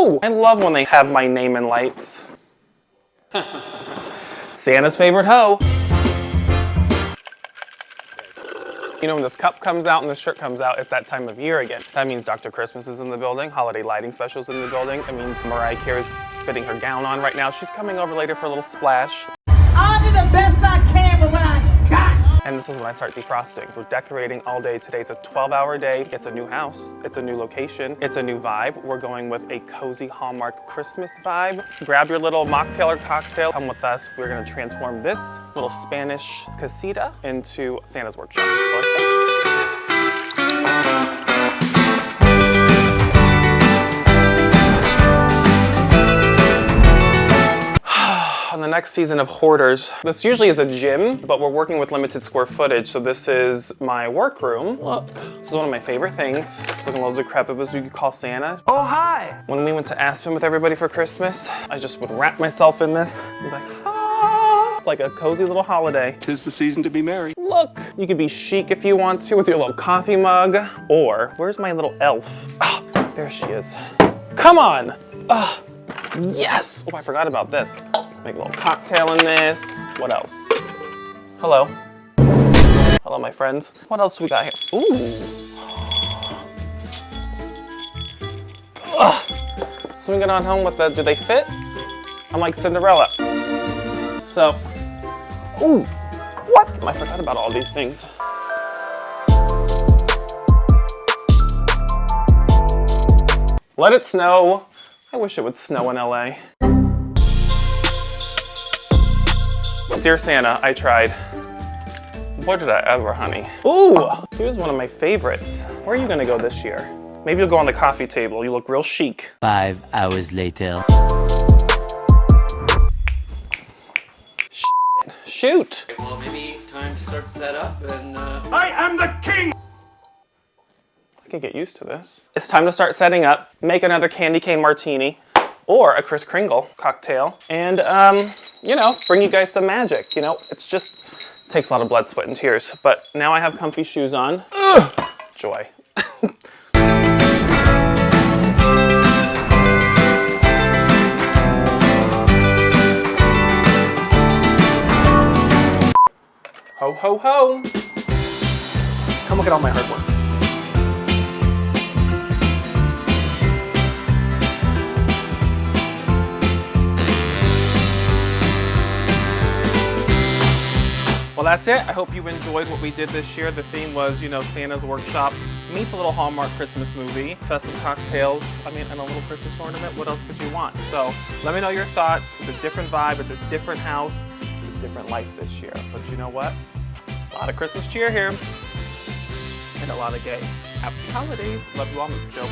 Ooh, I love when they have my name in lights. Santa's favorite hoe. You know, when this cup comes out and this shirt comes out, it's that time of year again. That means Dr. Christmas is in the building, holiday lighting specials in the building. It means Mariah Carey's fitting her gown on right now. She's coming over later for a little splash. I'll do the best I can with what I got. And this is when I start defrosting. We're decorating all day. Today's a 12-hour day. It's a new house. It's a new location. It's a new vibe. We're going with a cozy Hallmark Christmas vibe. Grab your little mocktail or cocktail. Come with us. We're gonna transform this little Spanish casita into Santa's workshop. So let's go. On the next season of Hoarders, this usually is a gym, but we're working with limited square footage, so this is my workroom. Look, this is one of my favorite things. It's looking a little decrepit, as you could call Santa. Oh, hi. When we went to Aspen with everybody for Christmas, I just would wrap myself in this and be like, ah. It's like a cozy little holiday. 'Tis the season to be merry. Look, you could be chic if you want to with your little coffee mug, or where's my little elf? Ah, there she is. Come on. Ah, yes. Oh, I forgot about this. Make a little cocktail in this. What else? Hello. Hello, my friends. What else do we got here? Ooh. Ugh. Swinging on home with the, do they fit? I'm like Cinderella. So, ooh, what? I forgot about all these things. Let it snow. I wish it would snow in LA. Dear Santa, I tried. Boy, did I ever, honey. Ooh, here's one of my favorites. Where are you gonna go this year? Maybe you'll go on the coffee table. You look real chic. 5 hours later. Shoot. Well, maybe time to start to set up and I am the king! I can get used to this. It's time to start setting up. Make another candy cane martini or a Kris Kringle cocktail. And, you know, bring you guys some magic. You know, it's just, takes a lot of blood, sweat, and tears. But now I have comfy shoes on. Ugh. Joy. Ho, ho, ho. Come look at all my hard work. Well, that's it. I hope you enjoyed what we did this year. The theme was, you know, Santa's workshop meets a little Hallmark Christmas movie, festive cocktails, and a little Christmas ornament. What else could you want? So let me know your thoughts. It's a different vibe. It's a different house. It's a different life this year. But you know what? A lot of Christmas cheer here and a lot of gay. Happy holidays. Love you all, Joe.